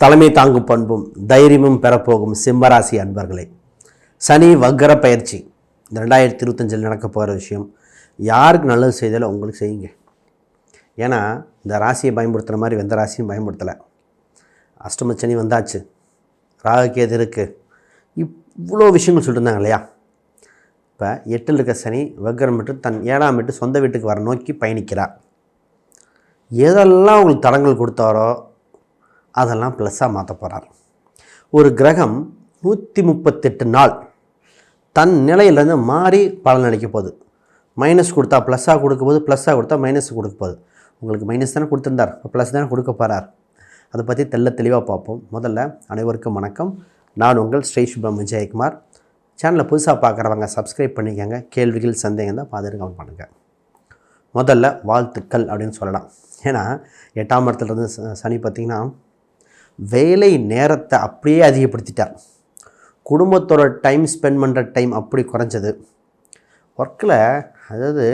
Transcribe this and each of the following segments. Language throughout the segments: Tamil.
தலைமை தாங்கும் பண்பும் தைரியமும் பெறப்போகும் சிம்மராசி அன்பர்களே, சனி வக்கர பயிற்சி இந்த 2025 நடக்க போகிற விஷயம். யாருக்கு நல்லது செய்தாலும் உங்களுக்கு செய்யுங்க. ஏன்னா இந்த ராசியை பயன்படுத்துகிற மாதிரி எந்த ராசியும் பயன்படுத்தலை. அஷ்டம சனி வந்தாச்சு, ராகுகேது இருக்குது, இவ்வளோ விஷயங்கள் சொல்லியிருந்தாங்க இல்லையா. இப்போ 8ல் இருக்க சனி வக்கரம் விட்டு தன் 7ஆம் வீட்டு சொந்த வீட்டுக்கு வர நோக்கி பயணிக்கிறார். எதெல்லாம் உங்களுக்கு தடங்கள் கொடுத்தாரோ அதெல்லாம் ப்ளஸ்ஸாக மாற்ற போகிறார். ஒரு கிரகம் 138 நாள் தன் நிலையிலேருந்து மாறி பலன் அளிக்க போகுது. மைனஸ் கொடுத்தா ப்ளஸ்ஸாக கொடுக்க போது, ப்ளஸ்ஸாக கொடுத்தா மைனஸ் கொடுக்க போகுது. உங்களுக்கு மைனஸ் தானே கொடுத்துருந்தார், ப்ளஸ் தானே கொடுக்க போகிறார். அதை பற்றி தெளிவாக பார்ப்போம். முதல்ல அனைவருக்கும் வணக்கம். நான் உங்கள் ஸ்ரீ சுப்ரம் விஜயகுமார். சேனலை புதுசாக பார்க்குறவங்க சப்ஸ்கிரைப் பண்ணிக்கோங்க. கேள்விகள் சந்தேகம் தான் பார்த்துட்டு கமெண்ட் பண்ணுங்கள். முதல்ல வாழ்த்துக்கள் அப்படின்னு சொல்லலாம். ஏன்னா 8ஆம் இடத்துலேருந்து சனி பார்த்திங்கன்னா வேலை நேரத்தை அப்படியே அதிகப்படுத்திட்டார். குடும்பத்தோட டைம் ஸ்பெண்ட் பண்ணுற டைம் அப்படி குறைஞ்சது. ஒர்க்கில் அதாவது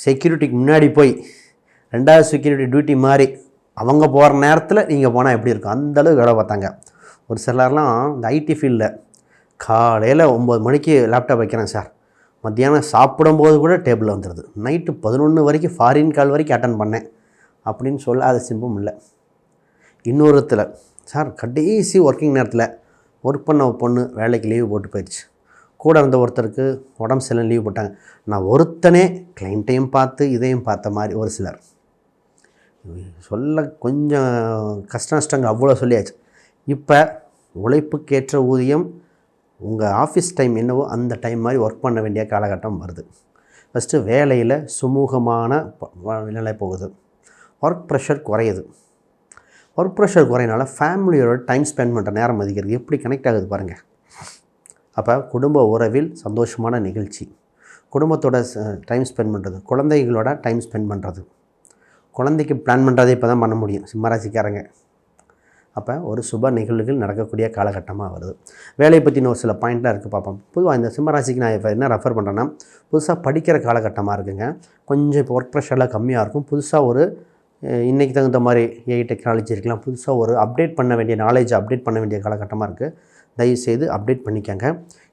செக்யூரிட்டிக்கு முன்னாடி போய் 2வது செக்யூரிட்டி டியூட்டி மாதிரி அவங்க போகிற நேரத்தில் நீங்கள் போனால் எப்படி இருக்கும், அந்தளவுக்கு வேலை பார்த்தாங்க. ஒரு சிலர்லாம் இந்த ஐடி ஃபீல்டில் காலையில் 9 மணிக்கு லேப்டாப் வைக்கிறேன் சார், மத்தியானம் சாப்பிடும்போது கூட டேபிளில் வந்துடுது, நைட்டு 11 வரைக்கும் ஃபாரின் கால் வரைக்கும் அட்டன் பண்ணேன் அப்படின்னு சொல்ல அது சிம்பும் இல்லை. இன்னொருத்தில் சார் கடைசி ஒர்க்கிங் நேரத்தில் ஒர்க் பண்ண பொண்ணு வேலைக்கு லீவு போட்டு போயிடுச்சு. கூட இருந்த ஒருத்தருக்கு உடம்பு சரியில்லை லீவ் போட்டாங்க. நான் ஒருத்தனே கிளைண்ட்டையும் பார்த்து இதையும் பார்த்த மாதிரி ஒரு சிலர் சொல்ல கொஞ்சம் கஷ்டங்கள் அவ்வளோ சொல்லியாச்சு. இப்போ உழைப்புக்கேற்ற ஊதியம் உங்கள் ஆஃபீஸ் டைம் என்னவோ அந்த டைம் மாதிரி ஒர்க் பண்ண வேண்டிய காலகட்டம் வருது. ஃபஸ்ட்டு வேலையில் சுமூகமான நிலை போகுது. ஒர்க் ப்ரெஷர் குறையுது. ஒர்க் ப்ரெஷர் குறையினால ஃபேமிலியோட டைம் ஸ்பெண்ட் பண்ணுற நேரம் அதிகரிக்கிறது. எப்படி கனெக்ட் ஆகுது பாருங்கள். அப்போ குடும்ப உறவில் சந்தோஷமான நிகழ்ச்சி, குடும்பத்தோட டைம் ஸ்பெண்ட் பண்ணுறது, குழந்தைகளோட டைம் ஸ்பெண்ட் பண்ணுறது. குழந்தைக்கு பிளான் பண்ணுறதே இப்போ தான் பண்ண முடியும் சிம்மராசிக்காரங்க. அப்போ ஒரு சுப நிகழ்வுகள் நடக்கக்கூடிய காலகட்டமாக வருது. வேலையை பற்றின ஒரு சில பாயிண்ட்லாம் இருக்குது பார்ப்போம். பொதுவாக இந்த சிம்மராசிக்கு நான் இப்போ என்ன ரெஃபர் பண்ணுறேன்னா, புதுசாக படிக்கிற காலகட்டமாக இருக்குங்க. கொஞ்சம் இப்போ ஒர்க் ப்ரெஷர்லாம் கம்மியாக இருக்கும். புதுசாக ஒரு இன்றைக்கி தகுந்த மாதிரி ஏஐ டெக்னாலஜி இருக்கலாம். புதுசாக ஒரு அப்டேட் பண்ண வேண்டிய நாலேஜ் அப்டேட் பண்ண வேண்டிய காலகட்டமாக இருக்குது. தயவுசெய்து அப்டேட் பண்ணிக்கோங்க.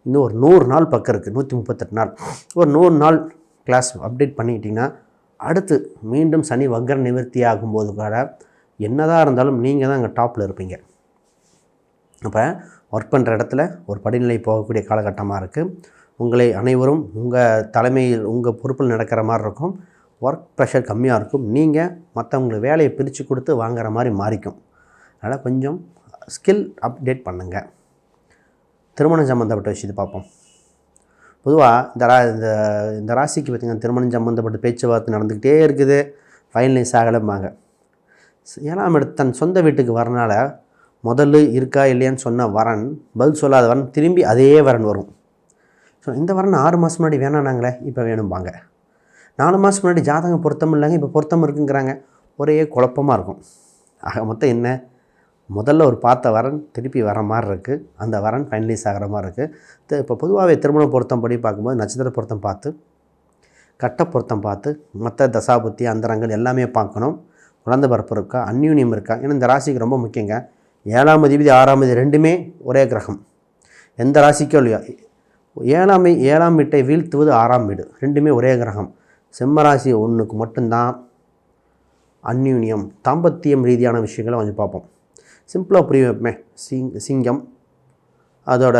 இன்னும் ஒரு 100 நாள் பக்கம் இருக்குது, 138 நாள். ஒரு 100 நாள் கிளாஸ் அப்டேட் பண்ணிக்கிட்டிங்கன்னா அடுத்து மீண்டும் சனி வக்கர நிவர்த்தி ஆகும்போது கூட என்னதான் இருந்தாலும் நீங்கள் தான் அங்கே டாப்பில் இருப்பீங்க. அப்போ ஒர்க் பண்ணுற இடத்துல ஒரு படிநிலை போகக்கூடிய காலகட்டமாக இருக்குது. உங்களை அனைவரும் உங்கள் தலைமையில் உங்கள் பொறுப்பில் நடக்கிற மாதிரி இருக்கும். ஒர்க் ப்ரெஷர் கம்மியாக இருக்கும். நீங்கள் மற்றவங்களுக்கு வேலையை பிரித்து கொடுத்து வாங்குற மாதிரி மாறிக்கும். அதனால் கொஞ்சம் ஸ்கில் அப்டேட் பண்ணுங்கள். திருமணம் சம்மந்தப்பட்ட விஷயத்தை பார்ப்போம். பொதுவாக இந்த ராசிக்கு பார்த்திங்கன்னா திருமணம் சம்மந்தப்பட்ட பேச்சுவார்த்தை நடந்துக்கிட்டே இருக்குது, ஃபைனலைஸ் ஆகலைம்பாங்க. 7ஆம் இடத்து தன் சொந்த வீட்டுக்கு வரனால முதல்ல இருக்கா இல்லையான்னு சொன்ன வரன், பதில் சொல்லாத வரன் திரும்பி அதே வரன் வரும். ஸோ இந்த வரன் 6 மாதம் முன்னாடி வேணானாங்களே இப்போ வேணும்பாங்க. 4 மாதம் முன்னாடி ஜாதகம் பொருத்தம் இல்லைங்க இப்போ பொருத்தம் இருக்குங்கிறாங்க. ஒரே குழப்பமாக இருக்கும். ஆக மொத்தம் என்ன, முதல்ல ஒரு பார்த்த வரன் திருப்பி வர மாதிரி இருக்குது, அந்த வரன் ஃபைனலைஸ் ஆகிற மாதிரி இருக்குது. இப்போ பொதுவாகவே திருமண பொருத்தம் படி பார்க்கும்போது நட்சத்திர பொருத்தம் பார்த்து, கட்ட பொருத்தம் பார்த்து, மற்ற தசாபுத்தி அந்தரங்கள் எல்லாமே பார்க்கணும். குழந்தை பிறப்பு இருக்கா, அந்யூன்யம் இருக்கா. ஏன்னா இந்த ராசிக்கு ரொம்ப முக்கியங்க. 7ஆம் அதிபதி 6ஆம் அதிபதி ரெண்டுமே ஒரே கிரகம். எந்த ராசிக்கோ இல்லையா, 7ஆம் வீட்டை வீழ்த்துவது 6ஆம் வீடு, ரெண்டுமே ஒரே கிரகம். சிம்மராசி ஒன்றுக்கு மட்டும்தான் அந்யூன்யம், தாம்பத்தியம் ரீதியான விஷயங்களை கொஞ்சம் பார்ப்போம். சிம்பிளாக புரிய வைப்போமே. சிங்கம் அதோட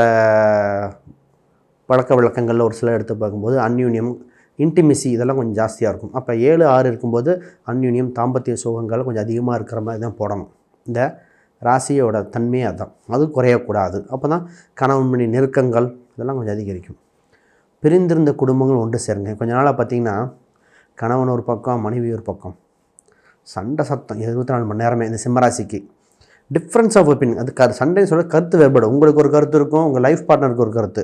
பழக்க வழக்கங்களில் ஒரு சில எடுத்து பார்க்கும்போது அந்யூன்யம், இன்டிமிசி இதெல்லாம் கொஞ்சம் ஜாஸ்தியாக இருக்கும். அப்போ 7, 6 இருக்கும்போது அந்யூன்யம், தாம்பத்திய சுகங்கள் கொஞ்சம் அதிகமாக இருக்கிற மாதிரி தான் போடணும். இந்த ராசியோட தன்மையே அதுதான். அது குறையக்கூடாது. அப்போ தான் கணவன் மணி நெருக்கங்கள் இதெல்லாம் கொஞ்சம் அதிகரிக்கும். பிரிந்திருந்த குடும்பங்கள் ஒன்று சேருங்க. கொஞ்ச நாளாக பார்த்திங்கன்னா கணவன் ஒரு பக்கம், மனைவி ஒரு பக்கம், சண்டை சத்தம் 24 மணி நேரமே. இந்த சிம்மராசிக்கு டிஃப்ரென்ஸ் ஆஃப் ஒப்பீனியன், அது சண்டைன்னு சொல்ல கருத்து வேறுபாடு. உங்களுக்கு ஒரு கருத்து இருக்கும், உங்கள் லைஃப் பார்ட்னருக்கு ஒரு கருத்து.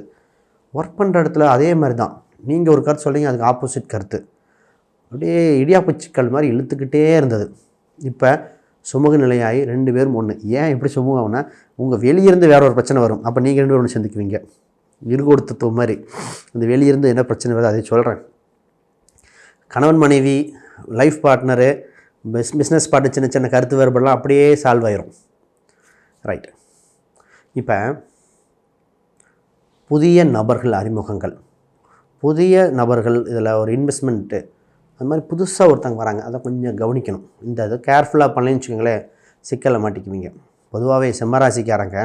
ஒர்க் பண்ணுற இடத்துல அதே மாதிரி தான். நீங்கள் ஒரு கருத்து சொல்கிறீங்க, அதுக்கு ஆப்போசிட் கருத்து. அப்படியே இடியாப்பு சிக்கல் மாதிரி இழுத்துக்கிட்டே இருந்தது. இப்போ சுமூக நிலையாகி 2 பேரும் ஒன்று. ஏன் எப்படி சுமூகம்னா, உங்கள் வெளியிருந்து வேற ஒரு பிரச்சனை வரும், அப்போ நீங்கள் 2 பேரும் ஒன்று சந்திக்குவீங்க. இருகொடுத்தத்துவ மாதிரி இந்த வெளியிருந்து என்ன பிரச்சனை வருது அதை சொல்கிறேன். கணவன் மனைவி, லைஃப் பார்ட்னரு, பிஸ்னஸ் பார்ட்னர் சின்ன சின்ன கருத்து வேறுபாடெல்லாம் அப்படியே சால்வ் ஆயிரும். ரைட். இப்போ புதிய நபர்கள் அறிமுகங்கள், புதிய நபர்கள் இதில் ஒரு இன்வெஸ்ட்மெண்ட்டு அது மாதிரி புதுசாக ஒருத்தங்க வராங்க, அதை கொஞ்சம் கவனிக்கணும். இந்த இது கேர்ஃபுல்லாக பண்ணலன்னு வச்சுக்கோங்களேன், சிக்கலை மாட்டிக்குவீங்க. பொதுவாகவே சிம்மராசிக்காரங்க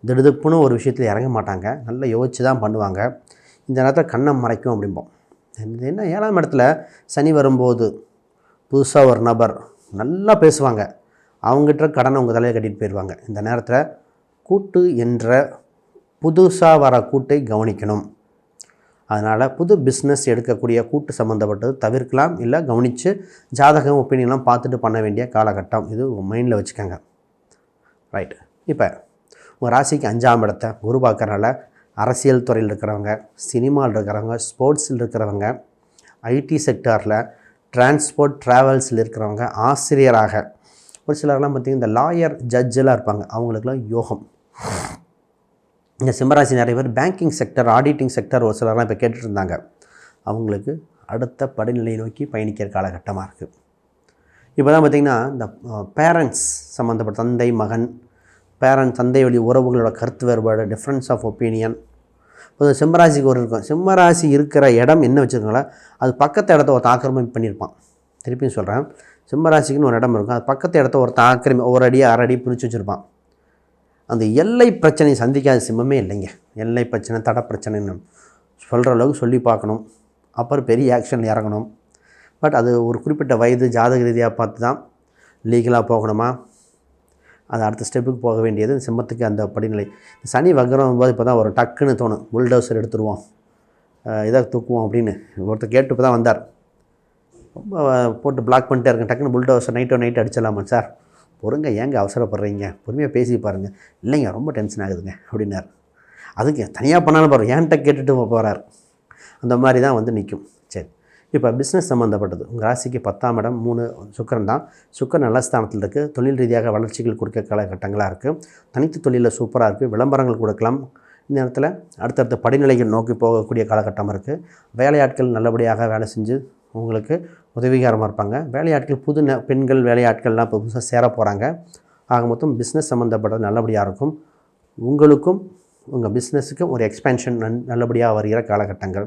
திடுதுப்புன்னு ஒரு விஷயத்தில் இறங்க மாட்டாங்க, நல்லா யோசித்து தான் பண்ணுவாங்க. இந்த நேரத்தில் கண்ணை மறைக்கும் அப்படிம்போம். இது என்ன 7ஆம் இடத்துல சனி வரும்போது புதுசாக ஒரு நபர் நல்லா பேசுவாங்க, அவங்ககிட்ட கடனை உங்கள் தலையை கட்டிட்டு போயிடுவாங்க. இந்த நேரத்தில் கூட்டு என்ற புதுசாக வர கூட்டை கவனிக்கணும். அதனால் புது பிஸ்னஸ் எடுக்கக்கூடிய கூட்டு சம்மந்தப்பட்டது தவிர்க்கலாம், இல்லை கவனித்து ஜாதகம் ஒப்பீனியன்லாம் பார்த்துட்டு பண்ண வேண்டிய காலகட்டம். இது மைண்டில் வச்சுக்கோங்க. ரைட். இப்போ உங்கள் ராசிக்கு 5ஆம் இடத்தை குரு பார்க்கறனால அரசியல் துறையில் இருக்கிறவங்க, சினிமாவில் இருக்கிறவங்க, ஸ்போர்ட்ஸில் இருக்கிறவங்க, ஐடி செக்டாரில், டிரான்ஸ்போர்ட் ட்ராவல்ஸில் இருக்கிறவங்க, ஆசிரியராக, ஒரு சிலர்லாம் பார்த்திங்கன்னா இந்த லாயர் ஜட்ஜெல்லாம் இருப்பாங்க, அவங்களுக்குலாம் யோகம். இந்த சிம்மராசி நிறைய பேர் பேங்கிங் செக்டர், ஆடிட்டிங் செக்டர் ஒரு சிலர்லாம் இப்போ கேட்டுட்டு இருந்தாங்க, அவங்களுக்கு அடுத்த படிநிலை நோக்கி பயணிக்கிற காலகட்டமாக இருக்குது. இப்போ தான் பார்த்திங்கன்னா இந்த பேரண்ட்ஸ் சம்மந்தப்பட்ட தந்தை மகன், தந்தை வழி உறவுகளோட கருத்து வேறுபாடு, டிஃப்ரென்ஸ் ஆஃப் ஒப்பீனியன். இப்போ சிம்மராசிக்கு ஒரு இருக்கும், சிம்மராசி இருக்கிற இடம் என்ன வச்சுருக்காங்களோ அது பக்கத்து இடத்த ஒரு ஆக்கிரமிப்பு பண்ணியிருப்பான். திருப்பியும் சொல்கிறேன், சிம்மராசிக்குன்னு ஒரு இடம் இருக்கும், அது பக்கத்து இடத்த ஒரு அடி அரை அடி பிரித்து வச்சுருப்பான். அந்த எல்லை பிரச்சனை சந்திக்காத சிம்மமே இல்லைங்க. எல்லை பிரச்சனை, தடை பிரச்சனைன்னு சொல்கிற அளவுக்கு சொல்லி பார்க்கணும், அப்புறம் பெரிய ஆக்ஷன் இறங்கணும். பட் அது ஒரு குறிப்பிட்ட வயது ஜாதக ரீதியாக பார்த்து தான் லீகலாக போகணுமா, அது அடுத்த ஸ்டெப்புக்கு போக வேண்டியது சிம்மத்துக்கு அந்த படிநிலை. சனி வக்ரம் போது இப்போ தான் ஒரு டக்குன்னு தோணும், புல்டோசர் எடுத்துருவோம், இதை தூக்குவோம் அப்படின்னு ஒருத்தர் கேட்டு இப்போ தான் வந்தார். ரொம்ப போட்டு பிளாக் பண்ணிட்டே இருக்கேன், டக்குன்னு புல்டோசர் நைட்டு அடிச்சிடலாமா சார், பொறுங்க ஏங்க அவசரப்படுறீங்க, பொறுமையாக பேசி பாருங்கள். இல்லைங்க ரொம்ப டென்ஷன் ஆகுதுங்க அப்படின்னார். அதுக்கு தனியாக பண்ணாலும் பாருங்கள், ஏன்ட்ட கேட்டுட்டு போகிறார். அந்த மாதிரி தான் வந்து நிற்கும். சரி, இப்போ பிஸ்னஸ் சம்மந்தப்பட்டது உங்கள் ராசிக்கு 10ஆம் இடம் 3 சுக்கிரன் தான். சுக்கிரன் நல்ல ஸ்தானத்தில் இருக்குது, தொழில் ரீதியாக வளர்ச்சிகள் கொடுக்க காலகட்டங்களாக இருக்குது. தனித்து தொழிலில் சூப்பராக இருக்குது, விளம்பரங்கள் கொடுக்கலாம். இந்த நேரத்தில் அடுத்தடுத்த படிநிலைகள் நோக்கி போகக்கூடிய காலகட்டமாக இருக்குது. வேலையாட்கள் நல்லபடியாக வேலை செஞ்சு உங்களுக்கு உதவிகரமாக இருப்பாங்க. வேலையாட்கள் புது பெண்கள் வேலையாட்கள்லாம் இப்போ புதுசாக சேர போகிறாங்க. ஆக மொத்தம் பிஸ்னஸ் சம்மந்தப்பட்டது நல்லபடியாக இருக்கும். உங்களுக்கும் உங்கள் பிஸ்னஸுக்கும் ஒரு எக்ஸ்பேன்ஷன் நல்லபடியாக வருகிற காலகட்டங்கள்.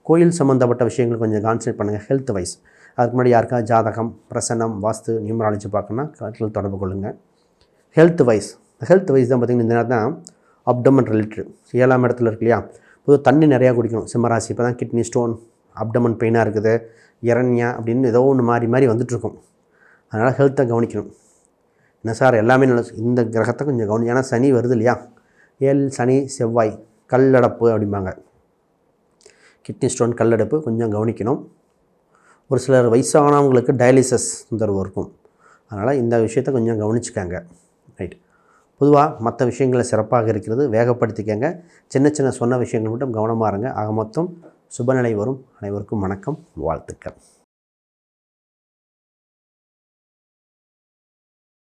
கோயில் சம்மந்தப்பட்ட விஷயங்கள் கொஞ்சம் கான்சன்ட்ரேட் பண்ணுங்கள். ஹெல்த் வைஸ் அதுக்கு முன்னாடி யாருக்கா ஜாதகம், பிரசனம், வாஸ்து, நியூமராலஜி பார்க்கணுன்னா கட்டில் தொடர்பு கொள்ளுங்கள். ஹெல்த் வைஸ் தான் பார்த்திங்கன்னா இந்த நேரம் தான் அப்டமன் ரிலேட்டட் 7ஆம் இடத்துல இருக்கு இல்லையா, பொது தண்ணி நிறையா குடிக்கணும் சிம்மராசி. இப்போ தான் கிட்னி ஸ்டோன், அப்டமன் பெயினாக இருக்குது, இரண்யா அப்படின்னு ஏதோ ஒன்று மாறி வந்துட்டுருக்கும். அதனால் ஹெல்த்தை கவனிக்கணும். என்ன சார் எல்லாமே நல்ல, இந்த கிரகத்தை கொஞ்சம் கவனி, ஏன்னா சனி வருது இல்லையா, சனி செவ்வாய் கல்லடப்பு அப்படிம்பாங்க. கிட்னி ஸ்டோன், கல்லடப்பு கொஞ்சம் கவனிக்கணும். ஒரு சிலர் வயசானவங்களுக்கு டயாலிசிஸ் தொந்தரவு இருக்கும், அதனால் இந்த விஷயத்தை கொஞ்சம் கவனிச்சுக்காங்க. ரைட். பொதுவாக மற்ற விஷயங்களை சிறப்பாக இருக்கிறது, வேகப்படுத்திக்கங்க. சின்ன சொன்ன விஷயங்கள் மட்டும் கவனமாக இருங்க. ஆக மொத்தம் சுபநிலை வரும். அனைவருக்கும் வணக்கம், வாழ்த்துக்கள்.